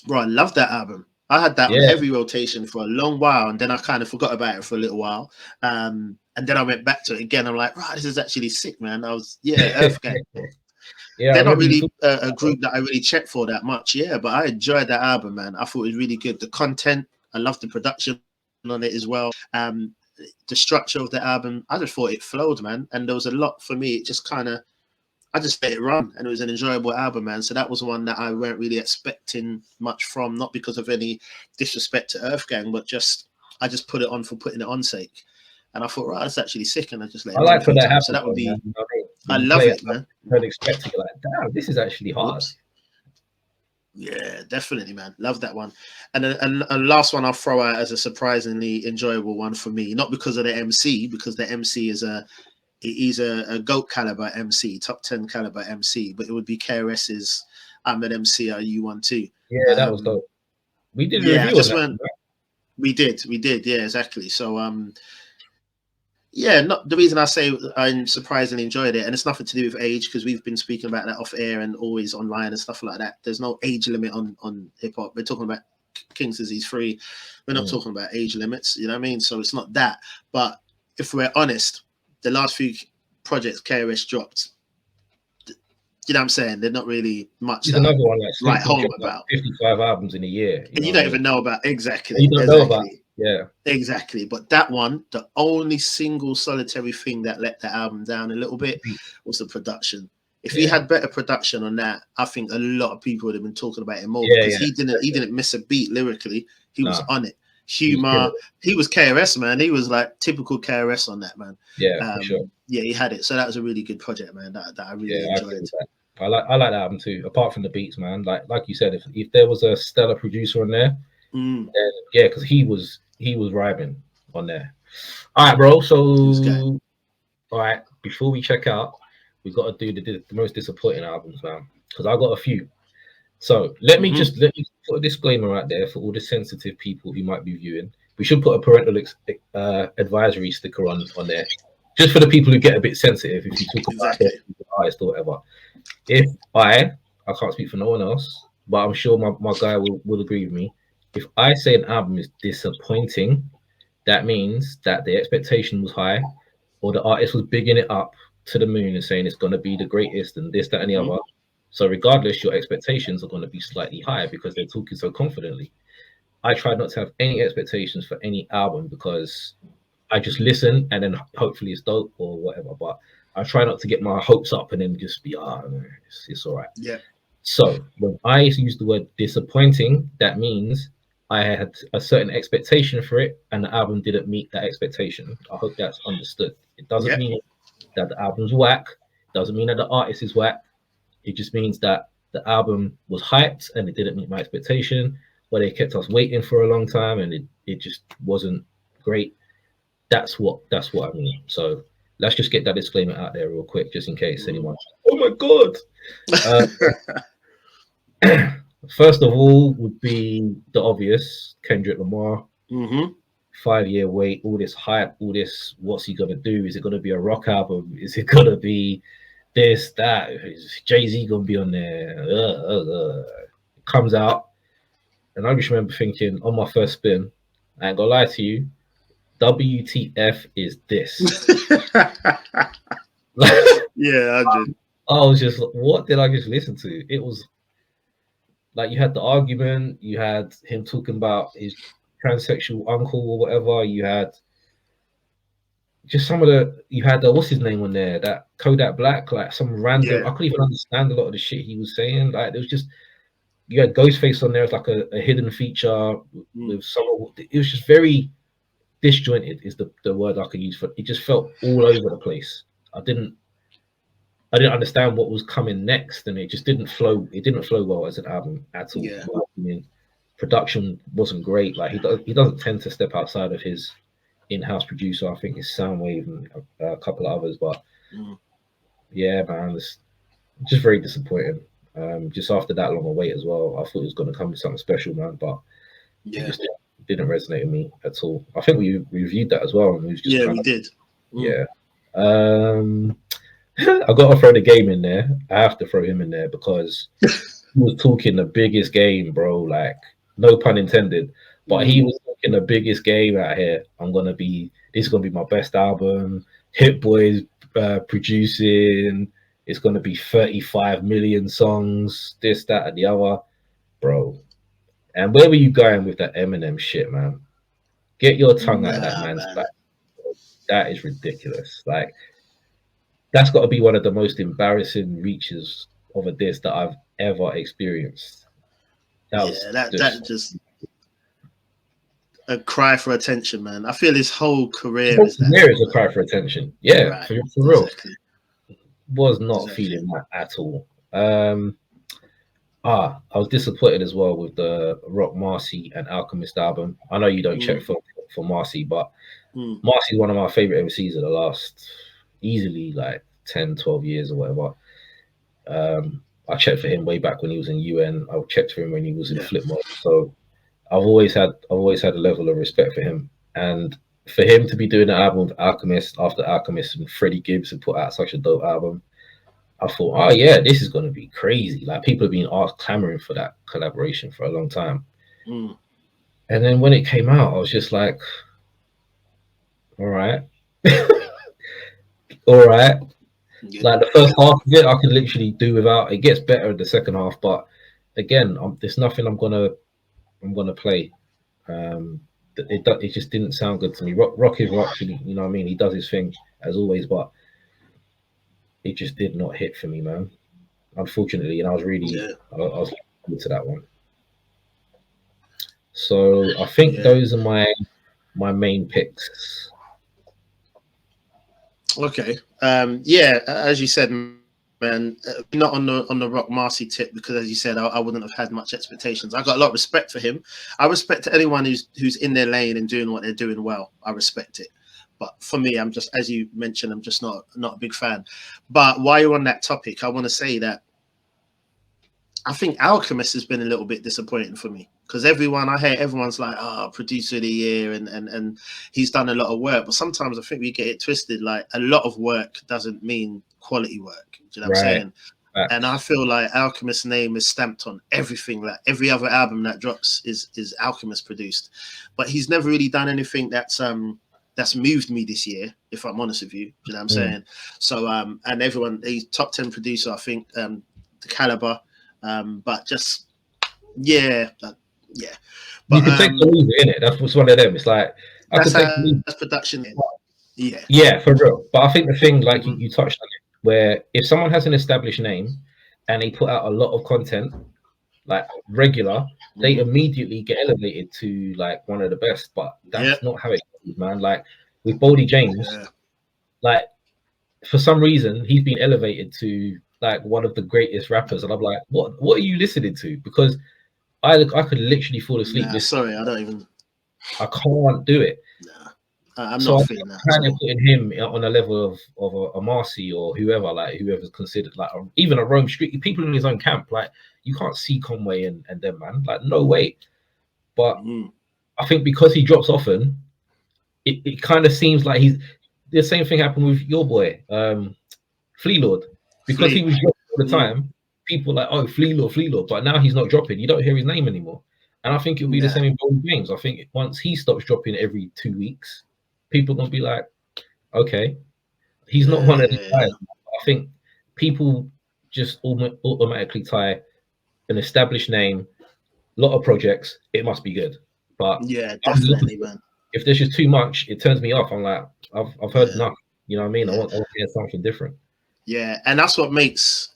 Bro, I love that album. I had that on heavy rotation for a long while, and then I kind of forgot about it for a little while. And then I went back to it again. I'm like, right, this is actually sick, man. I was Earth Gang. They're not really a group that I really check for that much, but I enjoyed that album, man. I thought it was really good. The content, I loved the production on it as well. The structure of the album, I just thought it flowed, man. And there was a lot for me. It just kind of, I just let it run, and it was an enjoyable album, man. So that was one that I weren't really expecting much from, not because of any disrespect to Earth Gang, but I just put it on for putting it on sake. And I thought, right, that's actually sick, and I just let it run. I like when that happens. So that would be. I love it, man. Unexpected, like, damn, this is actually hard. Yeah, definitely, man. Love that one. And last one I'll throw out as a surprisingly enjoyable one for me, not because of the MC, because the MC is he's a GOAT caliber MC, top 10 caliber MC, but it would be KRS's I'm an MC, Are You One Too? Yeah, that was dope. We did a review on that. We did, yeah, exactly. So yeah, not the reason I say I surprisingly enjoyed it, and it's nothing to do with age, because we've been speaking about that off air and always online and stuff like that. There's no age limit on hip hop. We're talking about King's Disease Free. We're not talking about age limits, you know what I mean? So it's not that. But if we're honest, the last few projects KRS dropped, you know what I'm saying? They're not really much. There's another one that's right home about 55 albums in a year. And you don't even know about exactly. You don't know about. Yeah, exactly. But that one, the only single solitary thing that let the album down a little bit was the production. If he had better production on that, I think a lot of people would have been talking about it more, because he didn't miss a beat lyrically. He was on it. Humor, he was KRS, man. He was like typical KRS on that, man. Yeah, for sure. Yeah, he had it. So that was a really good project, man. That I really enjoyed. I like that album too. Apart from the beats, man. Like you said, if there was a stellar producer on there, then yeah, because he was rhyming on there. All right, bro. So all right, before we check out, we got to do the most disappointing albums, man, because I got a few. So let me put a disclaimer out there for all the sensitive people who might be viewing. We should put a parental advisory sticker on there, just for the people who get a bit sensitive if you talk about the artist or whatever. If I can't speak for no one else, but I'm sure my guy will agree with me. If I say an album is disappointing, that means that the expectation was high, or the artist was bigging it up to the moon and saying it's going to be the greatest and this, that, and the other. So regardless, your expectations are going to be slightly higher because they're talking so confidently. I tried not to have any expectations for any album because I just listen and then hopefully it's dope or whatever. But I try not to get my hopes up and then just be, it's all right. Yeah. So when I use the word disappointing, that means I had a certain expectation for it and the album didn't meet that expectation. I hope that's understood. It doesn't mean that the album's whack. It doesn't mean that the artist is whack. It just means that the album was hyped and it didn't meet my expectation, or they kept us waiting for a long time and it just wasn't great. That's what I mean. So let's just get that disclaimer out there real quick, just in case anyone. Oh my god! First of all, would be the obvious: Kendrick Lamar. 5-year wait, all this hype, all this. What's he gonna do? Is it gonna be a rock album? Is it gonna be this, that? Is Jay-Z gonna be on there? It comes out, and I just remember thinking on my first spin, I ain't gonna lie to you, WTF is this? Yeah, I did. I was just, what did I just listen to? It was like you had the argument, you had him talking about his transsexual uncle or whatever, you had just some of you had what's his name on there, that Kodak Black, like some random, I couldn't even understand a lot of the shit he was saying. Like there was just, you had Ghostface on there as like a hidden feature with some, it was just very disjointed is the word I could use for it. It just felt all over the place. I didn't understand what was coming next, and it just didn't flow. It didn't flow well as an album at all. Yeah. I mean, production wasn't great. Like he doesn't tend to step outside of his in-house producer. I think it's Soundwave and a couple of others. But yeah, man, it's just very disappointing. Just after that long a wait as well, I thought it was going to come with something special, man. But it just didn't resonate with me at all. I think we reviewed that as well. And it was just we did. Yeah. I got to throw the game in there. I have to throw him in there because he was talking the biggest game, bro. Like, no pun intended, but he was talking the biggest game out here. This is gonna be my best album. Hit Boy's producing. It's gonna be 35 million songs. This, that, and the other, bro. And where were you going with that Eminem shit, man? Get your tongue out of that man's back. That is ridiculous. Like, that's got to be one of the most reaches of a diss that I've ever experienced. That just a cry for attention, man. I feel his whole career is a cry for attention. Yeah, right. for real. Exactly. Was not feeling that at all. I was disappointed as well with the Rock Marcy and Alchemist album. I know you don't check for Marcy, but Marcy's one of my favorite MCs of the last easily like 10, 12 years or whatever. I checked for him way back when he was in UN. I checked for him when he was in Flipmode. So I've always had a level of respect for him. And for him to be doing an album with Alchemist after Alchemist and Freddie Gibbs had put out such a dope album, I thought, oh yeah, this is going to be crazy. Like people have been clamoring for that collaboration for a long time. And then when it came out, I was just like, all right. All right. Like the first half of it, I could literally do without. It gets better in the second half, but again, there's nothing I'm gonna play. It just didn't sound good to me. Rock is rock, you know what I mean? He does his thing as always, but it just did not hit for me, man. Unfortunately, and I was really I was looking to that one. So I think those are my main picks. Okay. As you said, Man, not on the Rock Marcy tip, because as you said, I wouldn't have had much expectations. I got a lot of respect for him. I respect anyone who's in their lane and doing what they're doing well. I respect it. But for me, I'm just, as you mentioned, I'm just not a big fan. But while you're on that topic, I want to say that I think Alchemist has been a little bit disappointing for me, because everyone's like, producer of the year, and he's done a lot of work. But sometimes I think we get it twisted. Like, a lot of work doesn't mean quality work. Do you know what I'm saying? And I feel like Alchemist's name is stamped on everything. Like, every other album that drops is Alchemist produced, but he's never really done anything that's moved me this year, if I'm honest with you. Do you know what I'm saying? So and everyone, he's top 10 producer, I think, the caliber. But just yeah. But you can take the leave in it. That's one of them. It's like that's production. Yeah, for real. But I think the thing, like you touched on it, where if someone has an established name and they put out a lot of content, like regular, they immediately get elevated to like one of the best. But that's not how it goes, man. Like with Boldy James, like for some reason he's been elevated to like one of the greatest rappers, and I'm like, what are you listening to? Because I could literally fall asleep. Sorry, I can't do it. I'm not feeling that. Kind of putting him on a level of a Marcy or whoever's considered like even a Rome Street, people in his own camp. Like, you can't see Conway and them, man. Like, no way. But I think because he drops often, it kind of seems like the same thing happened with your boy, Flea Lord. Because he was dropping all the time, people are like, oh, Flea Lord. But now he's not dropping. You don't hear his name anymore. And I think it'll be the same in Boldy James. I think once he stops dropping every 2 weeks, people are going to be like, okay, he's not one of these guys. I think people just automatically tie an established name, a lot of projects, it must be good. But yeah, definitely, man. If there's just too much, it turns me off. I'm like, I've heard enough. You know what I mean? I want to hear something different. Yeah, and that's what makes.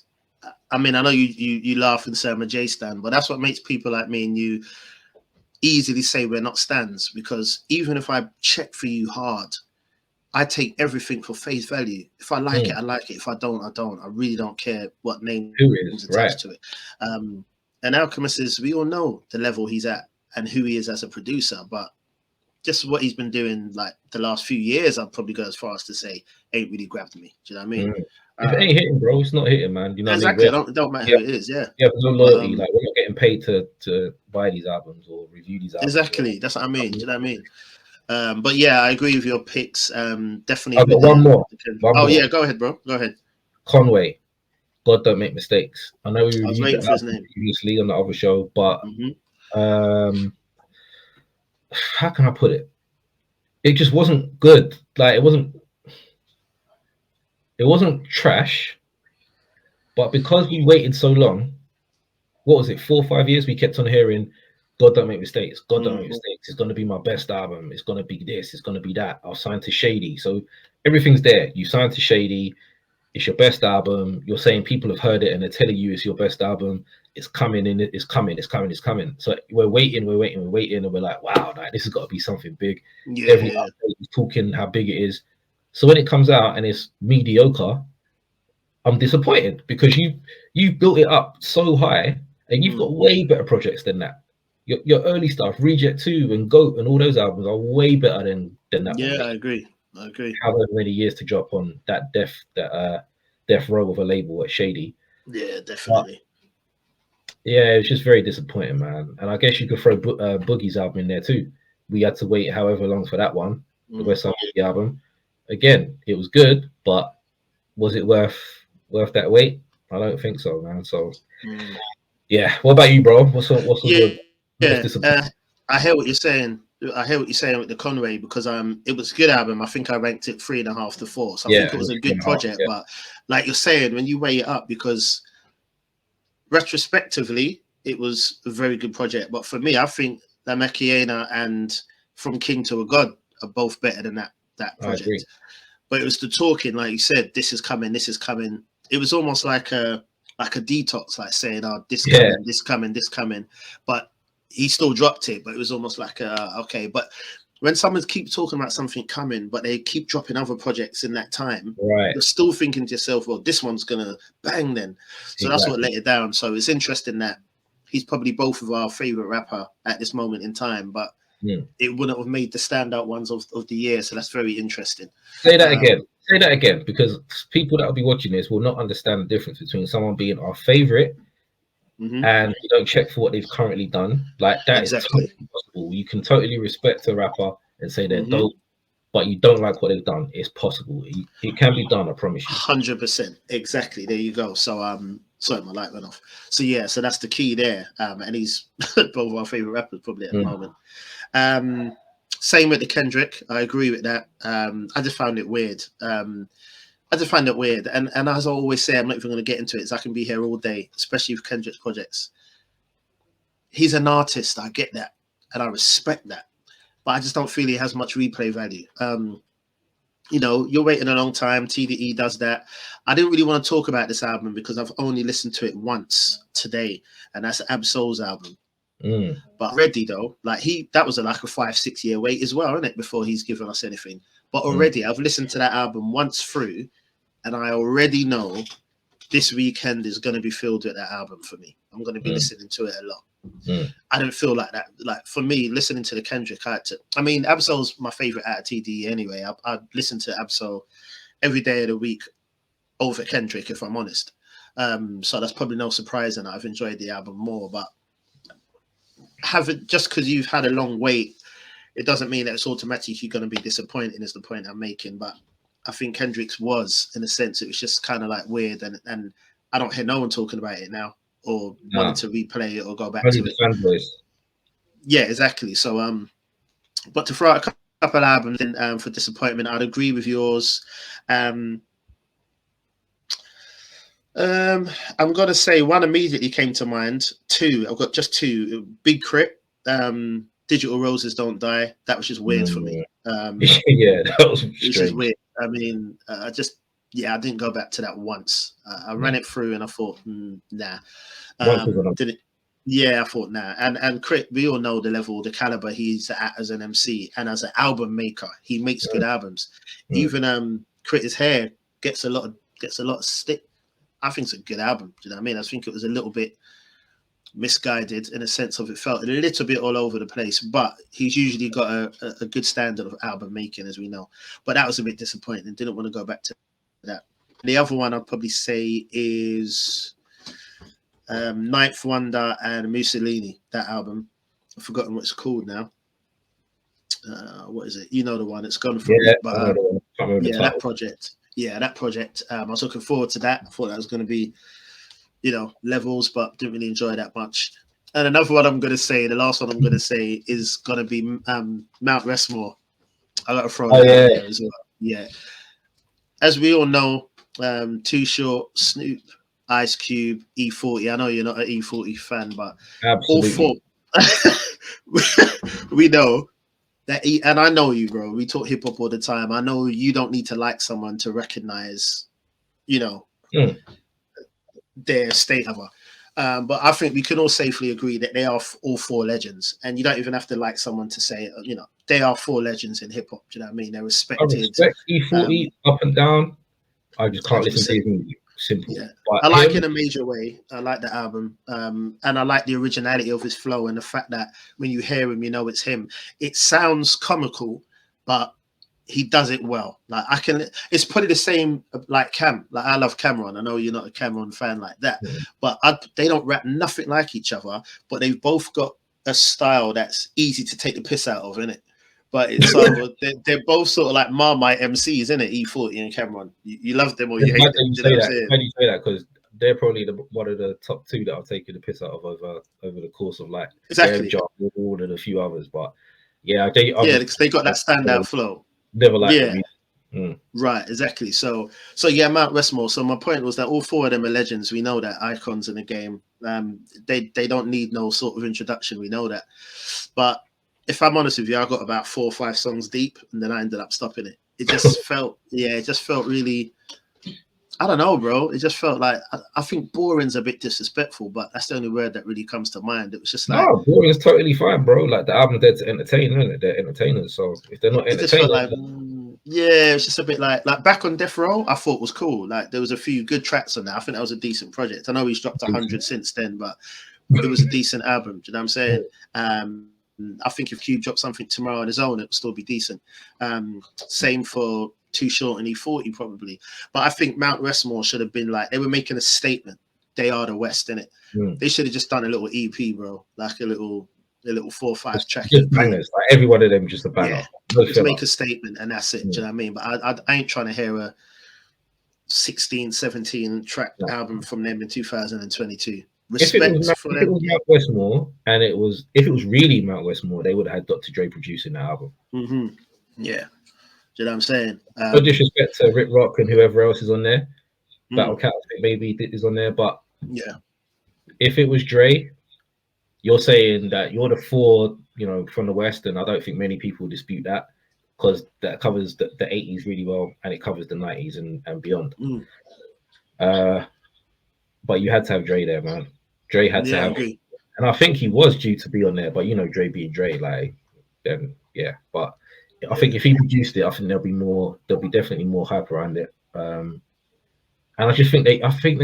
I mean, I know you laugh and say I'm a J stan, but that's what makes people like me and you easily say we're not stans, because even if I check for you hard, I take everything for face value. If I like it, I like it. If I don't, I don't. I really don't care what name is attached to it. And Alchemist is, we all know the level he's at and who he is as a producer, but just what he's been doing like the last few years, I'd probably go as far as to say ain't really grabbed me. Do you know what I mean? If it ain't hitting, bro, it's not hitting, man. You know exactly. What I mean? It don't matter who it is. Yeah, there's no loyalty. Like, we're not getting paid to buy these albums or review these albums. Exactly. That's what I mean. Do you know what I mean? But yeah, I agree with your picks. Definitely. I've got one more. Yeah, go ahead, bro. Go ahead. Conway, God Don't Make Mistakes. I know we reviewed it previously on the other show, but how can I put it? It just wasn't good. Like, it wasn't trash, but because we waited so long, what was it, 4 or 5 years, we kept on hearing God Don't Make Mistakes. God Don't Make Mistakes. It's going to be my best album. It's going to be this. It's going to be that. I'll sign to Shady. So everything's there. You signed to Shady. It's your best album. You're saying people have heard it and they're telling you it's your best album. It's coming in. It's coming. So we're waiting. And we're like, wow, like, this has got to be something big. Yeah. Every update is talking how big it is. So when it comes out and it's mediocre, I'm disappointed, because you built it up so high and you've got way better projects than that. Your early stuff, Reject 2 and GOAT and all those albums are way better than that. Yeah, I agree. However many years to drop on that death row of a label at Shady. Yeah, definitely. Yeah, it was just very disappointing, man. And I guess you could throw Boogie's album in there too. We had to wait however long for that one, the West Side Boogie album. Again, it was good, but was it worth that wait? I don't think so, man. So yeah. What about you, bro? What's I hear what you're saying. With the Conway, because it was a good album. I think I ranked it 3.5 to 4. So I think it was a good project. But like you're saying, when you weigh it up, because retrospectively it was a very good project. But for me, I think La Macarena and From King to a God are both better than that project. But it was the talking, like you said, this is coming. It was almost like a detox, like saying, oh, this coming. But he still dropped it, but it was almost like okay. But when someone keeps talking about something coming, but they keep dropping other projects in that time, Right. you're still thinking to yourself, well, this one's gonna bang then. So that's what let it down. So it's interesting that he's probably both of our favorite rapper at this moment in time, but it wouldn't have made the standout ones of the year. So that's very interesting. Say that again. Say that again, because people that will be watching this will not understand the difference between someone being our favorite and you don't check for what they've currently done. Like that is totally possible. You can totally respect a rapper and say they're dope, but you don't like what they've done. It's possible. It can be done, I promise you. 100%. Exactly. There you go. So sorry, my light went off. So yeah, so that's the key there. And he's both our favorite rappers probably at the moment. Same with the Kendrick. I agree with that. I just found it weird. And as I always say, I'm not even going to get into it, so I can be here all day, especially with Kendrick's projects. He's an artist. I get that. And I respect that. But I just don't feel he has much replay value. You know, you're waiting a long time. TDE does that. I didn't really want to talk about this album because I've only listened to it once today, and that's Ab-Soul's album. But Ready though, like that was like a 5-6 year wait as well, isn't it, before he's given us anything. But already I've listened to that album once through, and I already know this weekend is going to be filled with that album for me. I'm going to be listening to it a lot. I don't feel like that. Like for me, listening to the Kendrick, I mean, Ab-Soul's my favorite out of TDE anyway. I listen to Ab-Soul every day of the week over Kendrick, if I'm honest. So that's probably no surprise, and I've enjoyed the album more. But just because you've had a long wait, it doesn't mean that it's automatically going to be disappointing, is the point I'm making. But I think Kendrick's was, in a sense, it was just kind of like weird, and I don't hear no one talking about it now or wanting to replay it or go back to it. Yeah, exactly. So but to throw out a couple albums in for disappointment, I'd agree with yours. I'm gonna say one immediately came to mind. Two, I've got just two. Big Crit, Digital Roses Don't Die. That was just weird for me. Yeah, that was strange. It was just weird. I mean, I didn't go back to that once. I ran it through and I thought, nah. Did it? Yeah, I thought nah. And Crit, we all know the level, the caliber he's at as an MC and as an album maker. He makes good albums. Even Crit's Hair gets a lot of stick. I think it's a good album. Do you know what I mean? I think it was a little bit misguided in a sense of it felt a little bit all over the place, but he's usually got a good standard of album making, as we know. But that was a bit disappointing. Didn't want to go back to that. The other one I'd probably say is Ninth Wonder and Mussolini, that album. I've forgotten what it's called now. What is it? You know the one. It's gone from that project. Yeah, that project. I was looking forward to that. I thought that was going to be, levels, but didn't really enjoy that much. And another one I'm going to say, the last one I'm going to say is going to be Mount Rushmore. I got to throw that out there as well. Yeah. As we all know, Too Short, Snoop, Ice Cube, E40. I know you're not an E40 fan, but absolutely. All four, we know that, and I know you, bro. We talk hip hop all the time. I know you don't need to like someone to recognize, their state of her. But I think we can all safely agree that they are all four legends, and you don't even have to like someone to say, they are four legends in hip hop. Do you know what I mean? They're respected. I respect E40 up and down. I just can't 100%. Listen to his music. Simple. Yeah. I like in a major way. I like the album, and I like the originality of his flow and the fact that when you hear him, you know it's him. It sounds comical, but he does it well. Like it's probably the same like Cam. Like I love Cameron. I know you're not a Cameron fan like that, but they don't rap nothing like each other. But they've both got a style that's easy to take the piss out of, innit? But it's they're both sort of like Marmite MCs, isn't it? E40 and Cameron. You love them or you hate them. You say that because they're probably one of the top two that I've taken the piss out of over the course of like exactly Ward and a few others. But they got that standout flow. Never liked them. Right, exactly. So yeah, Mount Rushmore. So my point was that all four of them are legends. We know that, icons in the game. They don't need no sort of introduction. We know that, but if I'm honest with you, I got about 4 or 5 songs deep, and then I ended up stopping it. It just felt, really I don't know, bro. It just felt like I think boring's a bit disrespectful, but that's the only word that really comes to mind. It was just like No, boring is totally fine, bro. Like the album's there to entertain, isn't it? They're entertainers. So if they're not it just felt entertainers, like yeah, it's just a bit like Back on Death Row. I thought was cool. Like there was a few good tracks on that. I think that was a decent project. I know he's dropped 100 since then, but it was a decent album. Do you know what I'm saying? I think if Cube dropped something tomorrow on his own, it would still be decent. Same for Too Short and E40 probably. But I think Mount Westmore should have been like, they were making a statement. They are the West, innit? They should have just done a little EP, bro. Like a little 4 or 5 track. Just bangers. Like every one of them just a banger. Yeah. No just make a statement and that's it. Do you know what I mean? But I ain't trying to hear a 16, 17 track album from them in 2022. Respect if for it them. was Mount Westmore, and if it was really Mount Westmore, they would have had Dr. Dre producing that album. Yeah. Do you know what I'm saying? No disrespect to Rick Rock and whoever else is on there. Battle Cat maybe is on there, but yeah, if it was Dre, you're saying that you're the 4, from the West, and I don't think many people dispute that because that covers the 80s really well, and it covers the 90s and beyond. But you had to have Dre there, man. Dre had to have, and I think he was due to be on there, but Dre being Dre, like, then yeah. But I think if he produced it, I think there'll be definitely more hype around it. And I just think they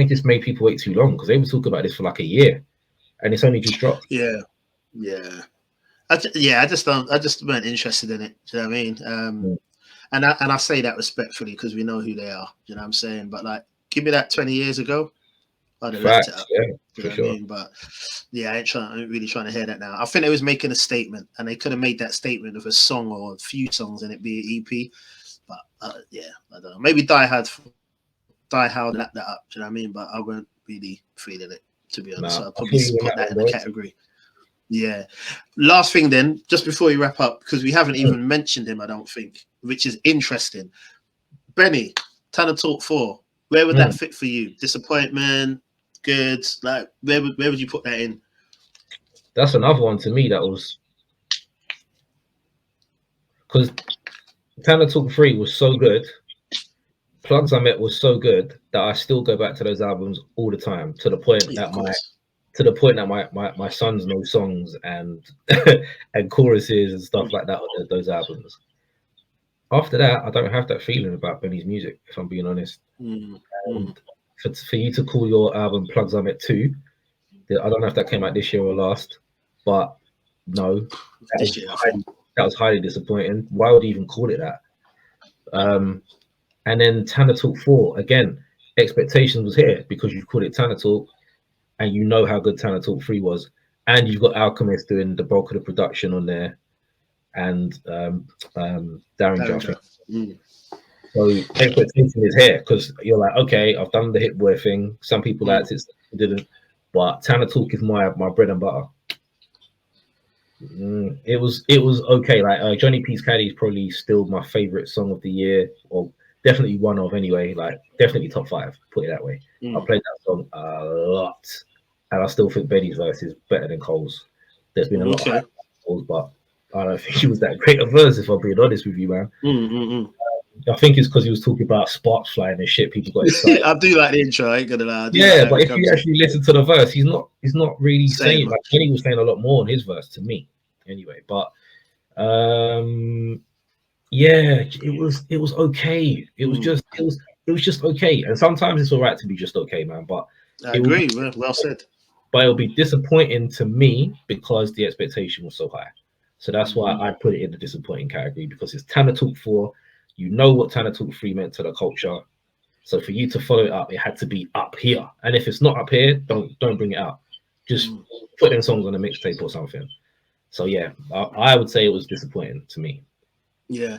just made people wait too long because they were talking about this for like a year, and it's only just dropped. Yeah. I just weren't interested in it. Do you know what I mean? And I say that respectfully because we know who they are. Do you know what I'm saying? But like, give me that 20 years ago, I'd have left it up. Yeah, for sure. I mean? But yeah, I ain't really trying to hear that now. I think they was making a statement, and they could have made that statement with a song or a few songs and it be an EP. But yeah, I don't know. Maybe Die Hard lapped that up. Do you know what I mean? But I weren't really feeling it, to be honest. So I'll probably put that in the category. Yeah. Last thing then, just before we wrap up, because we haven't even mentioned him, I don't think, which is interesting. Benny, Tana Talk 4, where would that fit for you? Disappointment, good? Like, where would you put that in? That's another one to me that was because Tana Talk 3 was so good. Plugs I Met was so good that I still go back to those albums all the time to the point that my sons know songs and and choruses and stuff like that on those albums. After that, I don't have that feeling about Benny's music, if I'm being honest. And for you to call your album Plugs I Met 2, I don't know if that came out this year or last, but no, that was highly disappointing. Why would he even call it that? And then Tana Talk 4, again, expectations was here because you called it Tana Talk and you know how good Tana Talk 3 was. And you've got Alchemist doing the bulk of the production on there and Darren Josh. So expectation is here because you're like, okay, I've done the Hit Boy thing. Some people liked it, some didn't. But Tana Talk is my bread and butter. It was okay. Like Johnny P's Caddy is probably still my favorite song of the year, or definitely one of anyway. Like definitely top 5. Put it that way. I played that song a lot, and I still think Benny's verse is better than Cole's. There's been a lot of Cole's, but I don't think he was that great a verse. If I'm being honest with you, man. I think it's because he was talking about sparks flying and shit. People got excited. I do like the intro. I ain't gonna lie. Yeah, but if you actually listen to the verse, he's not really saying like Benny was saying a lot more on his verse to me. Anyway, but yeah, it was okay. It was just okay. And sometimes it's all right to be just okay, man. But I agree. Well said. But it'll be disappointing to me because the expectation was so high. So that's why I put it in the disappointing category because it's Tana Talk 4. You know what Tana Talk 3 meant to the culture. So for you to follow it up, it had to be up here. And if it's not up here, don't bring it out. Just put them songs on a mixtape or something. So yeah, I would say it was disappointing to me. Yeah,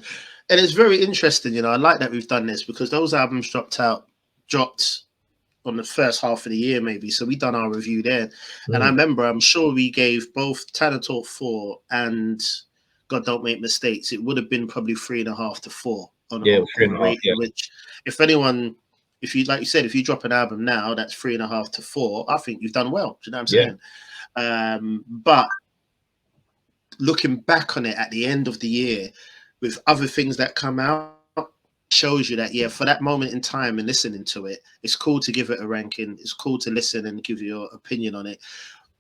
and it's very interesting. I like that we've done this because those albums dropped on the first half of the year, maybe. So we done our review there, and I remember, I'm sure we gave both Tana Talk 4 and God Don't Make Mistakes. It would have been probably 3.5 to 4 on rating. Yeah. Which, if you like you said, if you drop an album now that's 3.5 to 4, I think you've done well. Do you know what I'm saying? But looking back on it at the end of the year, with other things that come out, shows you that, yeah, for that moment in time and listening to it, it's cool to give it a ranking. It's cool to listen and give your opinion on it.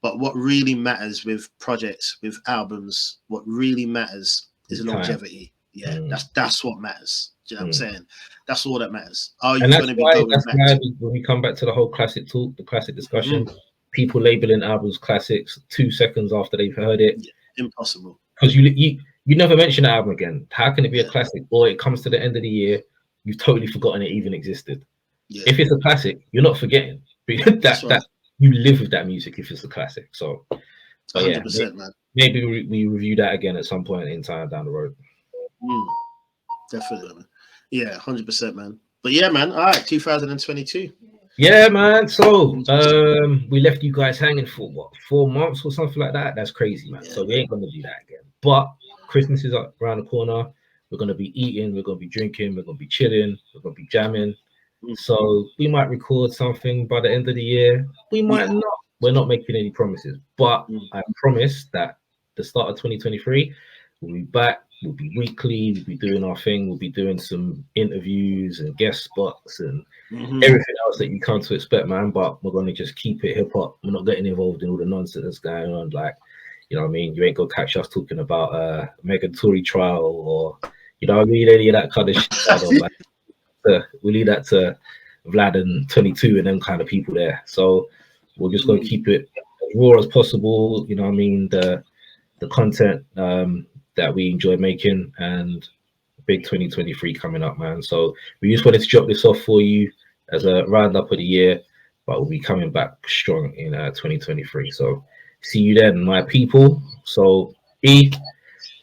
But what really matters with projects, with albums, what really matters is longevity. Yeah, that's what matters. Do you know what I'm saying? That's all that matters. Are you going to be going back? That's why when we come back to the whole classic talk, the classic discussion, people labeling albums classics 2 seconds after they've heard it. Yeah, impossible. Because you never mention the album again. How can it be a classic? Or it comes to the end of the year, you've totally forgotten it even existed. Yeah. If it's a classic, you're not forgetting. that you live with that music if it's a classic. So, but 100%, yeah, man. Maybe we review that again at some point in time down the road. Definitely, man. Yeah, 100%, man. But yeah, man. All right, 2022. Yeah, man. So we left you guys hanging for what, 4 months or something like that. That's crazy, man. Yeah. So we ain't gonna do that again. But Christmas is up around the corner. We're gonna be eating, we're gonna be drinking, we're gonna be chilling, we're gonna be jamming. So we might record something by the end of the year. We might not. We're not making any promises, but I promise that the start of 2023, we'll be back. We'll be weekly. We'll be doing our thing. We'll be doing some interviews and guest spots and everything else that you come to expect, man. But we're gonna just keep it hip hop. We're not getting involved in all the nonsense that's going on. Like, you know what I mean? You ain't gonna catch us talking about Megan Tory trial or, you know what I mean, any of that kind of shit. Like, we leave that to Vlad and 22 and them kind of people there. So we're just going to keep it as raw as possible. You know what I mean? The content that we enjoy making, and big 2023 coming up, man. So we just wanted to drop this off for you as a roundup of the year, but we'll be coming back strong in 2023. So see you then, my people. So E,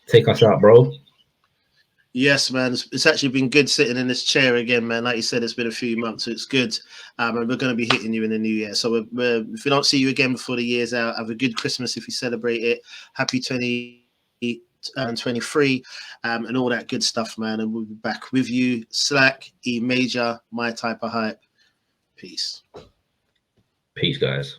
take us out, bro. Yes, man. It's actually been good sitting in this chair again, man. Like you said, it's been a few months, so it's good. And we're going to be hitting you in the new year. So if we don't see you again before the year's out, have a good Christmas if you celebrate it. Happy 2023 and all that good stuff, man. And we'll be back with you. Slack, E Major, My Type of Hype. Peace. Peace, guys.